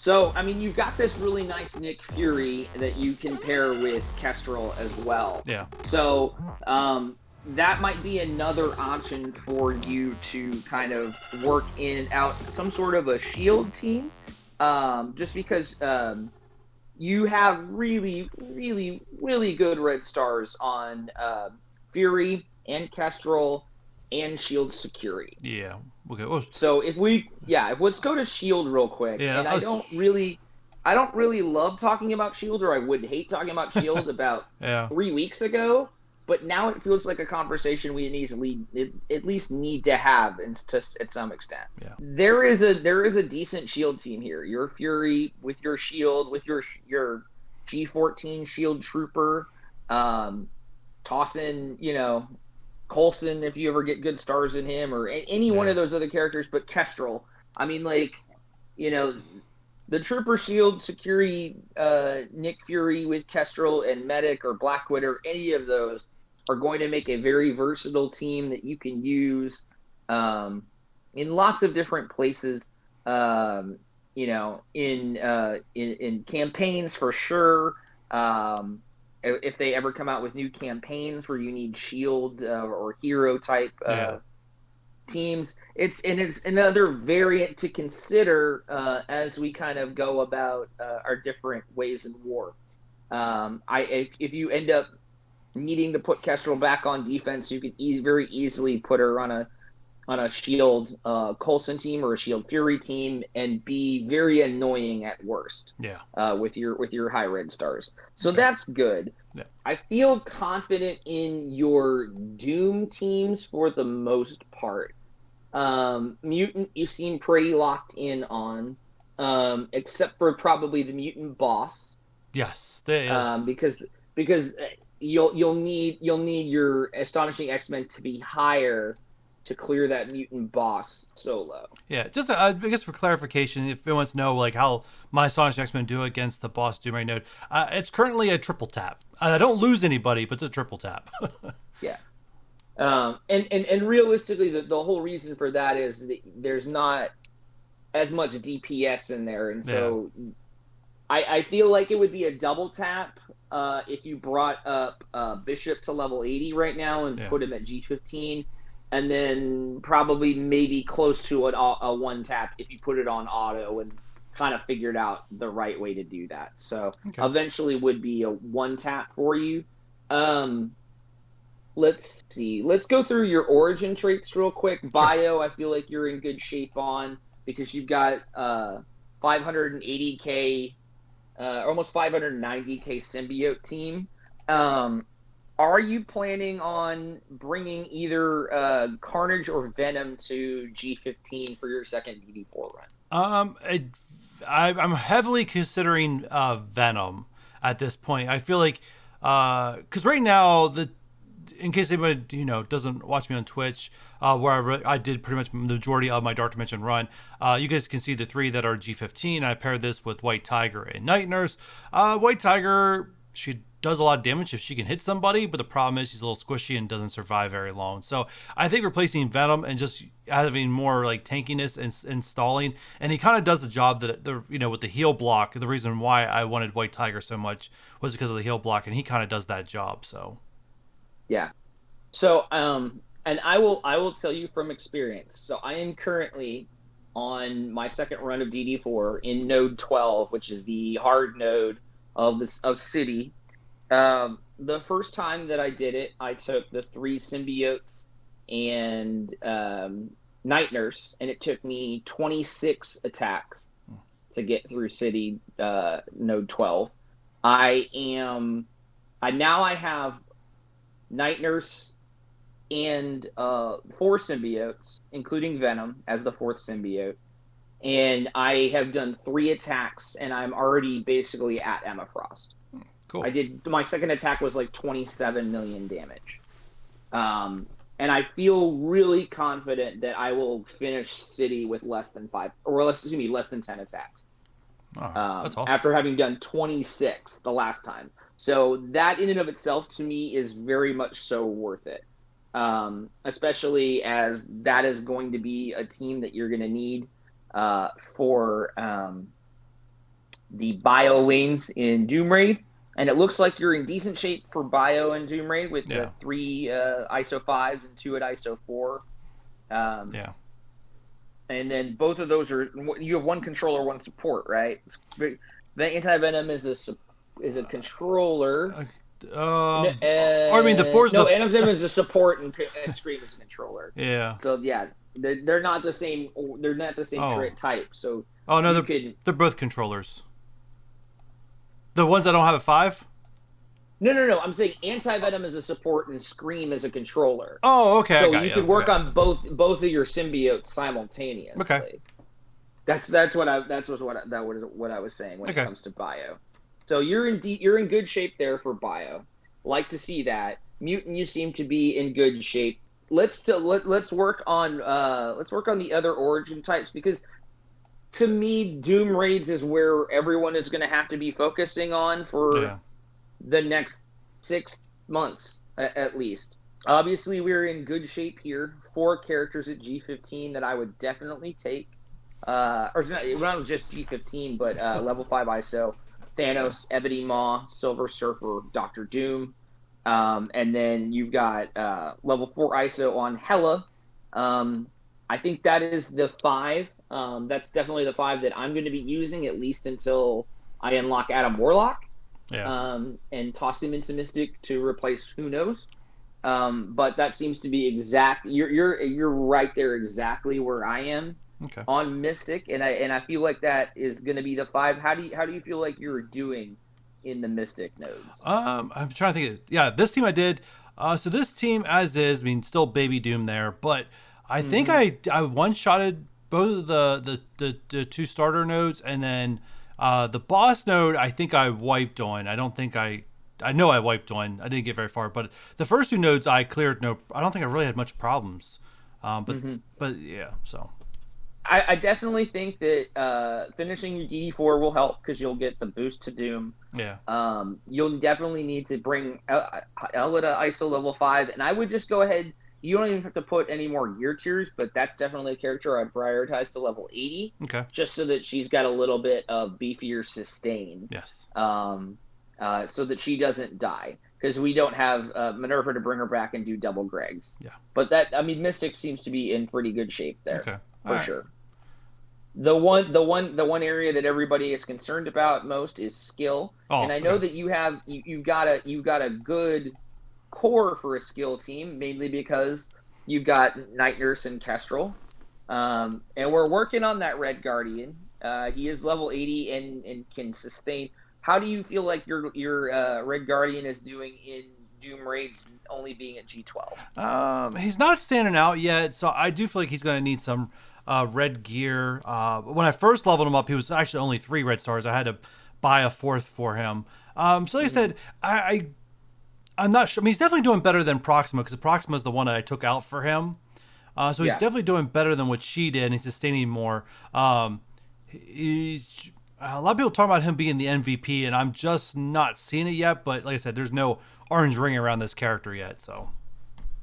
So, I mean, you've got this really nice Nick Fury that you can pair with Kestrel as well. Yeah. So, that might be another option for you to kind of work in out some sort of a shield team. Just because you have really, really, really good red stars on Fury and Kestrel and Shield Security. Yeah. Okay. Well, So if let's go to Shield real quick. yeah. And I don't really love talking about Shield, or I would hate talking about Shield about Yeah. 3 weeks ago. But now it feels like a conversation we at least need to have, at some extent. Yeah. There is a decent Shield team here. Your Fury with your Shield, with your G14 Shield Trooper, toss in, Coulson if you ever get good stars in him, or any one Yeah. of those other characters, but Kestrel. I mean, like, you know, the Trooper Shield Security, Nick Fury with Kestrel and Medic or Black Widow, any of those are going to make a very versatile team that you can use in lots of different places. In campaigns for sure. If they ever come out with new campaigns where you need shield or hero type Yeah. teams, it's another variant to consider as we kind of go about our different ways in war. If you end up needing to put Kestrel back on defense, you can very easily put her on a Shield Coulson team or a Shield Fury team and be very annoying at worst. Yeah. With your high red stars, so Okay. that's good. Yeah. I feel confident in your Doom teams for the most part. Mutant, you seem pretty locked in on, except for probably the Mutant boss, Yes. They. because you'll need your Astonishing X-Men to be higher to clear that Mutant boss solo. Yeah. Just I guess for clarification, if anyone wants to know like how my Astonishing X-Men do against the boss Doom right node, it's currently a triple tap. I don't lose anybody, but it's a triple tap. Yeah. And realistically, the whole reason for that is that there's not as much DPS in there, and Yeah. so I feel like it would be a double tap if you brought up Bishop to level 80 right now and Yeah. put him at G15, and then probably maybe close to a one tap if you put it on auto and kind of figured out the right way to do that. So Okay. eventually would be a one tap for you. Let's see. Let's go through your origin traits real quick. Bio, I feel like you're in good shape on because you've got 580k, almost 590k symbiote team. Are you planning on bringing either Carnage or Venom to G15 for your second DD4 run? I'm heavily considering Venom at this point. I feel like because right now in case anybody doesn't watch me on Twitch, where I did pretty much the majority of my Dark Dimension run, you guys can see the three that are G15. I paired this with White Tiger and Night Nurse. White Tiger, she does a lot of damage if she can hit somebody, but the problem is she's a little squishy and doesn't survive very long. So I think replacing Venom and just having more like tankiness and stalling, and he kind of does the job that with the heal block. The reason why I wanted White Tiger so much was because of the heal block, and he kind of does that job. So yeah. So and I will tell you from experience. So I am currently on my second run of DD4 in node 12, which is the hard node of City. The first time that I did it, I took the 3 symbiotes and Night Nurse, and it took me 26 attacks to get through City node 12. I have Night Nurse and 4 symbiotes, including Venom as the 4th symbiote. And I have done 3 attacks, and I'm already basically at Emma Frost. cool. My second attack was like 27 million damage. And I feel really confident that I will finish City with less than 10 attacks. Oh, that's awesome. After having done 26 the last time. So that in and of itself to me is very much so worth it. Especially as that is going to be a team that you're going to need for the bio wings in Doom Raid, and it looks like you're in decent shape for bio and Doom Raid with the Yeah. three ISO fives and two at ISO four. Um, Yeah. and then both of those are you have one controller, one support, right? The anti venom is a controller. Or I mean, the fours, No, the anti venom is a support, and Scream is a controller. yeah. So yeah, they're not the same. They're not the same Oh, type. So oh no, you could they're both controllers. The ones that don't have a five. no. I'm saying anti venom is a support and Scream is a controller. Oh, okay, I So got you you. could work Okay, on both of your symbiotes okay, simultaneously. What I was saying when it okay. comes to bio. So you're in good shape there for bio. Like to see that. Mutant, you seem to be in good shape. Let's let's work on the other origin types, because to me Doom Raids is where everyone is going to have to be focusing on for Yeah. the next 6 months at least. Obviously, we're in good shape here. Four characters at G15 that I would definitely take. Or not just G15, but level 5 ISO. Thanos, Ebony Maw, Silver Surfer, Doctor Doom. And then you've got level 4 ISO on Hela. Um, I think that is the five. That's definitely the five that I'm going to be using at least until I unlock Adam Warlock, Yeah. and toss him into Mystic to replace who knows. But that seems to be exact. You're right there exactly where I am Okay. on Mystic, and I feel like that is going to be the five. How do you feel like you're doing in the Mystic nodes? I'm trying to think. Yeah, this team I did. So this team as is, I mean, still Baby Doom there, but I think Mm-hmm. I one shotted both of the two starter nodes, and then the boss node. I think I wiped on. I don't think I know I wiped on. I didn't get very far, but the first two nodes I cleared. No, I don't think I really had much problems. But Mm-hmm. yeah. So I definitely think that finishing your DD4 will help because you'll get the boost to Doom. yeah. You'll definitely need to bring Ella to ISO level 5, and I would just go ahead. You don't even have to put any more gear tiers, but that's definitely a character I'd prioritize to level 80, Okay. just so that she's got a little bit of beefier sustain, Yes. um, so that she doesn't die. Because we don't have Minerva to bring her back and do double Gregs. Yeah. But that, I mean, Mystic seems to be in pretty good shape there, Okay. All for right. sure. The one area that everybody is concerned about most is skill, and Oh. I know Okay. that you've got a good core for a skill team, mainly because you've got Night Nurse and Kestrel, and we're working on that Red Guardian. He is level 80 and can sustain. How do you feel like your Red Guardian is doing in Doom Raids, only being at G12? He's not standing out yet, so I do feel like he's going to need some red gear. When I first leveled him up, he was actually only 3 red stars. I had to buy a fourth for him. So like I Mm-hmm. said, I'm not sure. I mean, he's definitely doing better than Proxima because Proxima is the one that I took out for him. So he's Yeah. definitely doing better than what she did, and he's sustaining more. He's a lot of people talk about him being the MVP, and I'm just not seeing it yet. But like I said, there's no orange ring around this character yet. So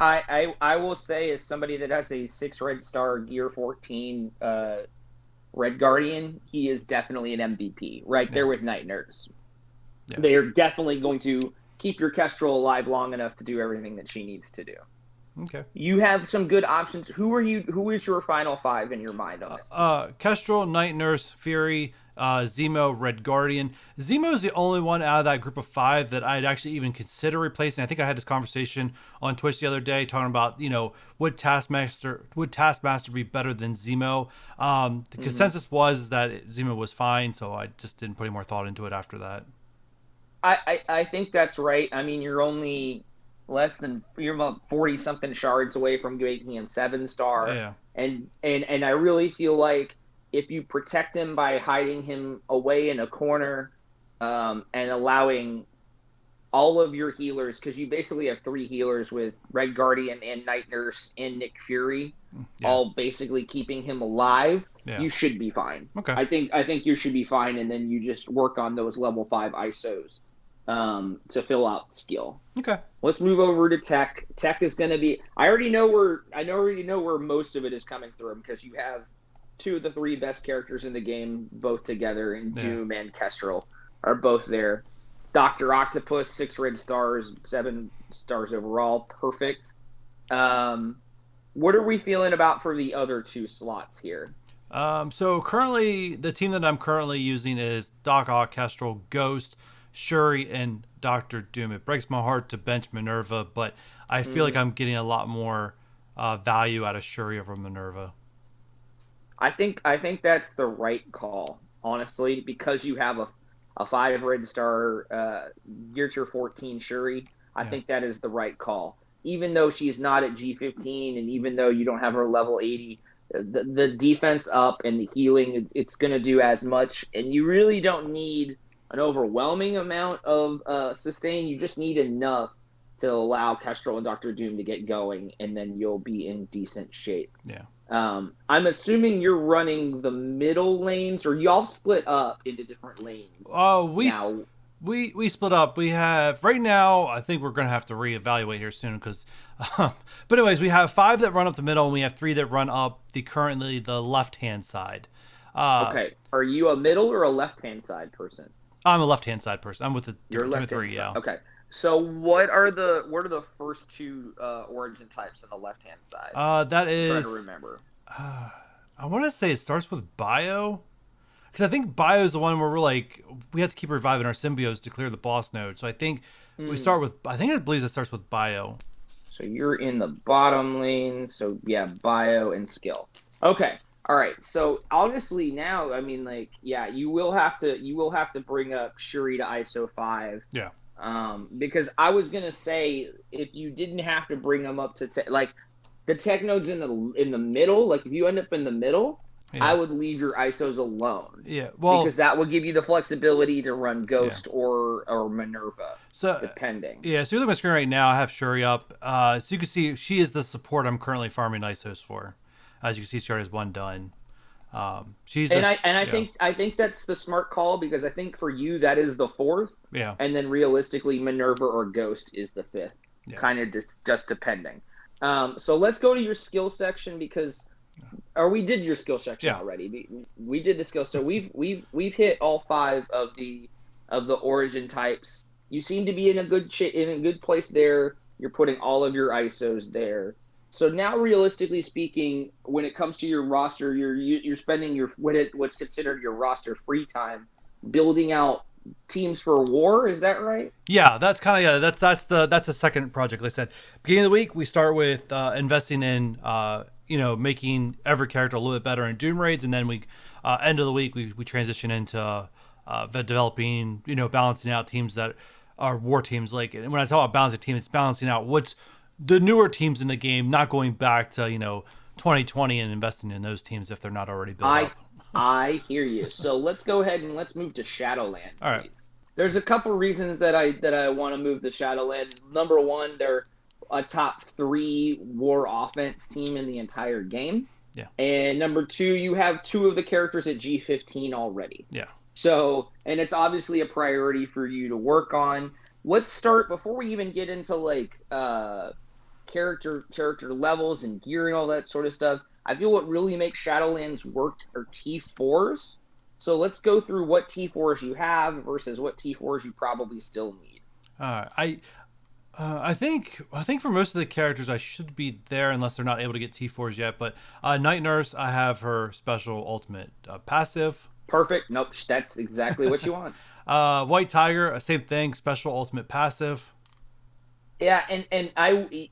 I will say, as somebody that has a 6 red star gear 14 Red Guardian, he is definitely an MVP right yeah, there with Night Nurse. yeah. They are definitely going to keep your Kestrel alive long enough to do everything that she needs to do. Okay. You have some good options. Who is your final five in your mind on this team? Kestrel, Night Nurse, Fury, Zemo, Red Guardian. Zemo is the only one out of that group of five that I'd actually even consider replacing. I think I had this conversation on Twitch the other day talking about, would Taskmaster be better than Zemo? The Mm-hmm. consensus was that Zemo was fine, so I just didn't put any more thought into it after that. I think that's right. I mean, you're about 40 something shards away from making him 7 star. Yeah, And I really feel like if you protect him by hiding him away in a corner, and allowing all of your healers, because you basically have three healers with Red Guardian and Night Nurse and Nick Fury, yeah, all basically keeping him alive, yeah. you should be fine. Okay, I think you should be fine, and then you just work on those level 5 ISOs, to fill out skill. okay. Let's move over to tech. Tech is going to be. I already know where most of it is coming through, because you have two of the three best characters in the game, both together, and Yeah. Doom and Kestrel are both there. Doctor Octopus, 6 red stars, 7 stars overall, perfect. Um, what are we feeling about for the other two slots here? So currently, the team that I'm currently using is Doc Ock, Kestrel, Ghost, Shuri, and Doctor Doom. It breaks my heart to bench Minerva, but I feel like Mm, I'm getting a lot more value out of Shuri over Minerva. I think that's the right call, honestly, because you have a 5 red star gear tier 14 Shuri. I Yeah. think that is the right call. Even though she's not at G15, and even though you don't have her level 80, the defense up and the healing, it's going to do as much. And you really don't need an overwhelming amount of sustain. You just need enough to allow Kestrel and Doctor Doom to get going, and then you'll be in decent shape. Yeah. I'm assuming you're running the middle lanes, or y'all split up into different lanes Oh, now. we split up. We have right now. I think we're gonna have to reevaluate here soon because, but anyways, we have five that run up the middle, and we have three that run up the currently the left hand side. Uh, Okay, are you a middle or a left-hand side person? I'm a left hand side person. I'm with the You're team of left-hand three. side. Yeah. Okay. So what are the first two origin types on the left-hand side? That I'm trying to is. remember. Uh, I want to say it starts with bio because I think bio is the one where we're like we have to keep reviving our symbiotes to clear the boss node. So I think we Hmm. start with. I think it believes it starts with bio. So you're in the bottom lane. So yeah, bio and skill. Okay. All right. So honestly, now I mean, like, yeah, you will have to bring up Shuri to ISO 5. Yeah. Because I was gonna say if you didn't have to bring them up to like the tech nodes in the middle, like if you end up in the middle, I Yeah. would leave your ISOs alone Yeah. Well. because that will give you the flexibility to run Yeah. Ghost or Minerva, So, depending. yeah, so you look at my screen right now. I have Shuri up. So you can see she is the support I'm currently farming ISOs for. As you can see, she already has one done. She's And the I yeah, think that's the smart call because I think for you that is the fourth, yeah, and then realistically Minerva or Ghost is the fifth, yeah. kind of just depending. So let's go to your skill section because or we did your skill section Yeah. already. We did the skill, so we've hit all five of the origin types. You seem to be in a good place there. You're putting all of your ISOs there. So now, realistically speaking, when it comes to your roster, you're spending what's considered your roster free time building out teams for war. Is that right? Yeah, that's kind of yeah. That's the second project. Like I said, beginning of the week we start with investing in making every character a little bit better in Doom raids, and then we end of the week we transition into developing balancing out teams that are war teams. Like and when I talk about balancing team, it's balancing out what's the newer teams in the game, not going back to 2020 and investing in those teams if they're not already built I up. I hear you. So let's go ahead and let's move to Shadowland, All right. please. There's a couple reasons that I want to move to Shadowland. Number one, they're a top three war offense team in the entire game. Yeah. And number two, you have two of the characters at G15 already. Yeah. So, and it's obviously a priority for you to work on. Let's start before we even get into like character levels and gear and all that sort of stuff. I feel what really makes Shadowlands work are T4s. So let's go through what T4s you have versus what T4s you probably still need. I think for most of the characters I should be there unless they're not able to get T4s yet. But Night Nurse, I have her special ultimate passive. Perfect. Nope, that's exactly what you want. White Tiger, same thing, special ultimate passive. Yeah, and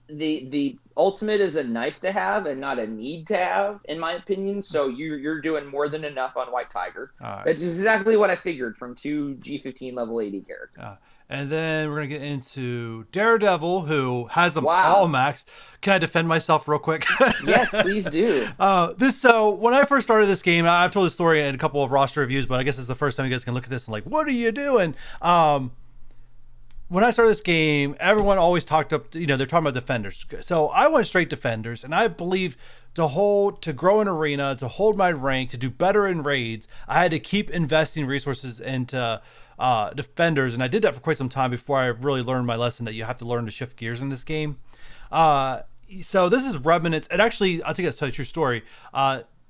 the ultimate is a nice to have and not a need to have, in my opinion. So you're doing more than enough on White Tiger. Uh, That's exactly what I figured from two G15 level 80 characters. uh, and then we're gonna get into Daredevil, who has them all Wow. maxed. Can I defend myself real quick? Yes, please do. So when I first started this game, I've told this story in a couple of roster reviews, but I guess it's the first time you guys can look at this and like, what are you doing? When I started this game, everyone always talked up, they're talking about defenders. So I went straight defenders, and I believe to grow an arena, to hold my rank, to do better in raids, I had to keep investing resources into defenders, and I did that for quite some time before I really learned my lesson that you have to learn to shift gears in this game. So this is Remnants, and actually, I think that's a true story.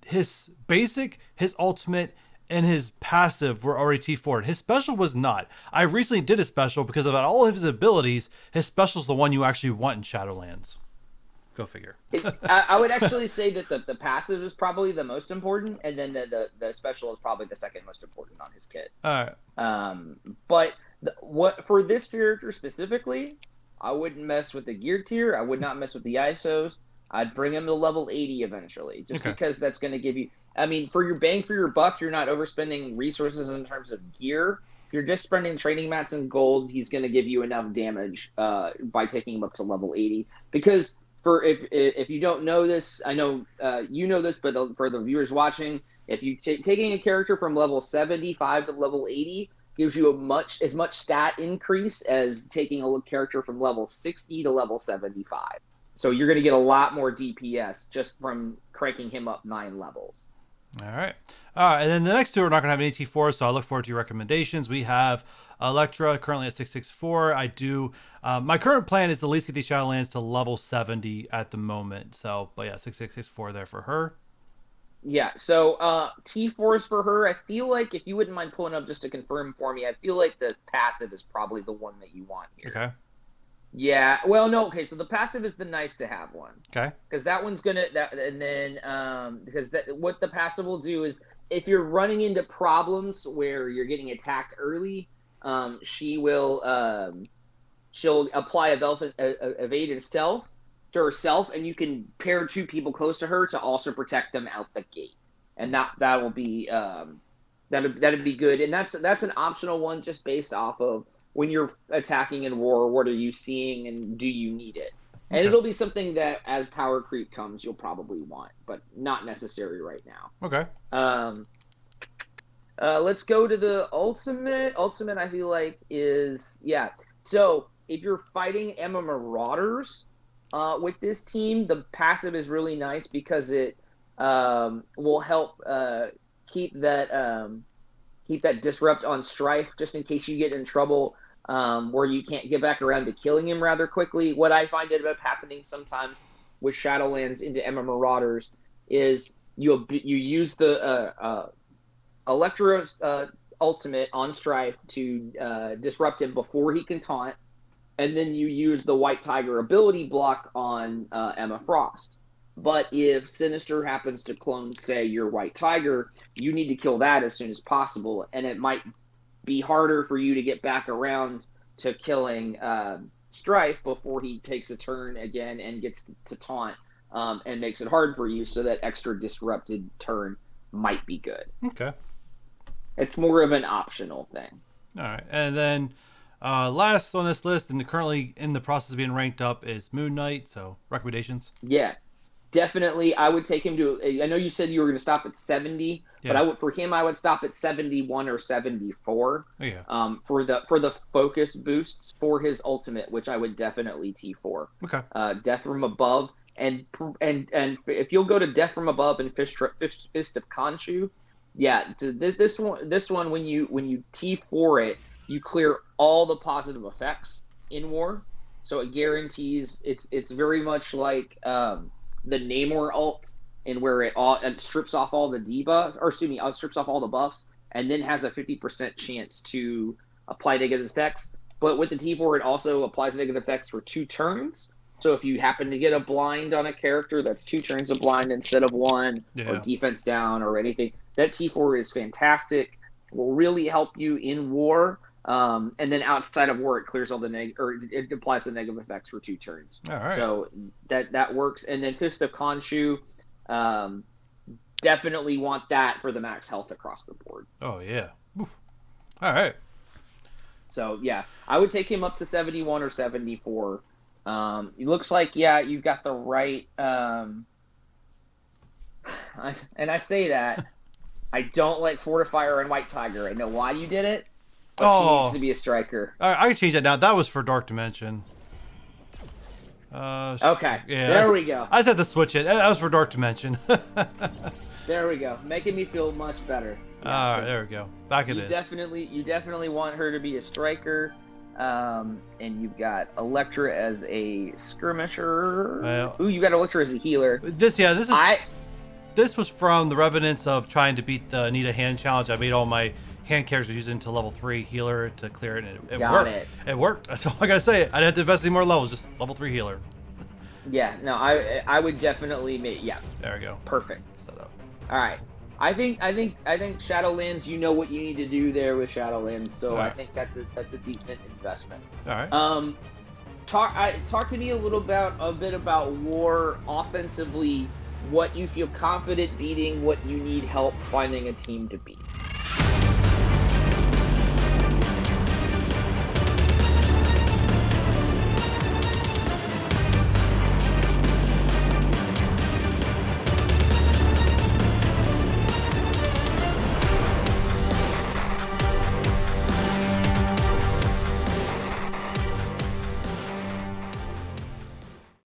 his basic, his ultimate, and his passive were already T4'd. His special was not. I recently did a special because of all of his abilities. His special is the one you actually want in Shadowlands. Go figure. I would actually say that the passive is probably the most important, and then the special is probably the second most important on his kit. All But what for this character specifically, I wouldn't mess with the gear tier. I would not mess with the ISOs. I'd bring him to level 80 eventually, just because that's going to give you. I mean, for your bang for your buck, you're not overspending resources in terms of gear. If you're just spending training mats and gold, he's going to give you enough damage by taking him up to level 80. Because for if you don't know this, I know you know this, but for the viewers watching, if you taking a character from level 75 to level 80 gives you as much stat increase as taking a character from level 60 to level 75. So you're going to get a lot more DPS just from cranking him up 9 levels. All right. And then the next two are not going to have any T4, so I look forward to your recommendations. We have Electra currently at 664. I do. My current plan is to at least get these Shadowlands to level 70 at the moment. So, but yeah, 6664 there for her. Yeah, so T4s for her, I feel like, if you wouldn't mind pulling up just to confirm for me, I feel like the passive is probably the one that you want here. Okay. Yeah, well, no, okay, so the passive is the nice to have one. Okay. Because that one's gonna and then because what the passive will do is if you're running into problems where you're getting attacked early, she'll apply evade and stealth to herself, and you can pair 2 people close to her to also protect them out the gate, and that will be that'd be good, and that's an optional one just based off of when you're attacking in war, what are you seeing and do you need it? And it'll be something that as power creep comes, you'll probably want, but not necessary right now. Okay. Let's go to the ultimate. Ultimate, I feel like, is, yeah. So if you're fighting Emma Marauders with this team, the passive is really nice because it will help keep that disrupt on Strife just in case you get in trouble where you can't get back around to killing him rather quickly. What I find ended up happening sometimes with Shadowlands into Emma Marauders is you use the Electra ultimate on Strife to disrupt him before he can taunt, and then you use the White Tiger ability block on Emma Frost. But if Sinister happens to clone, say, your White Tiger, you need to kill that as soon as possible, and it might be harder for you to get back around to killing Strife before he takes a turn again and gets to taunt, and makes it hard for you, so that extra disrupted turn might be good. Okay. It's more of an optional thing. All right. And then last on this list, and currently in the process of being ranked up, is Moon Knight. So recommendations? Yeah. Definitely, I would take him to. I know you said you were going to stop at 70, yeah. but for him, I would stop at 71 or 74. Oh, yeah. For the focus boosts for his ultimate, which I would definitely T4. Okay. Death from Above, and if you'll go to Death from Above and Fist of Khonshu, yeah, this one when you T4 it, you clear all the positive effects in war, so it guarantees it's very much like the Namor ult, and where it strips off all the debuffs, or excuse me, strips off all the buffs, and then has a 50% chance to apply negative effects. But with the T4, it also applies negative effects for 2 turns. So if you happen to get a blind on a character, that's 2 turns of blind instead of 1, or defense down or anything. That T4 is fantastic. Will really help you in war. And then outside of war, it clears all the it applies the negative effects for 2 turns. All right. So that works. And then Fist of Khonshu, definitely want that for the max health across the board. Oh yeah. Oof. All right. So yeah, I would take him up to 71 or 74. It looks like, yeah, you've got the right. And I say that I don't like Fortifier and White Tiger. I know why you did it. But she needs to be a striker. All right, I can change that now. That was for Dark Dimension. Okay. Yeah, there we go. I just had to switch it. That was for Dark Dimension. There we go. Making me feel much better. Yeah, all right, there we go. Back it is. You definitely want her to be a striker. And you've got Electra as a skirmisher. Ooh, you got Electra as a healer. This is. this was from the revenants of trying to beat the Need a Hand challenge. I made all my hand characters using to level 3 healer to clear it, and it Got worked. it. It worked. That's all I gotta say. I didn't have to invest any more levels, just level 3 healer. Yeah, no, I would definitely make, yeah, There we go. perfect. Set up. All right. I think Shadowlands, you know what you need to do there with Shadowlands, so I Alright. think that's a decent investment. All right. Talk to me a bit about War offensively, what you feel confident beating, what you need help finding a team to beat.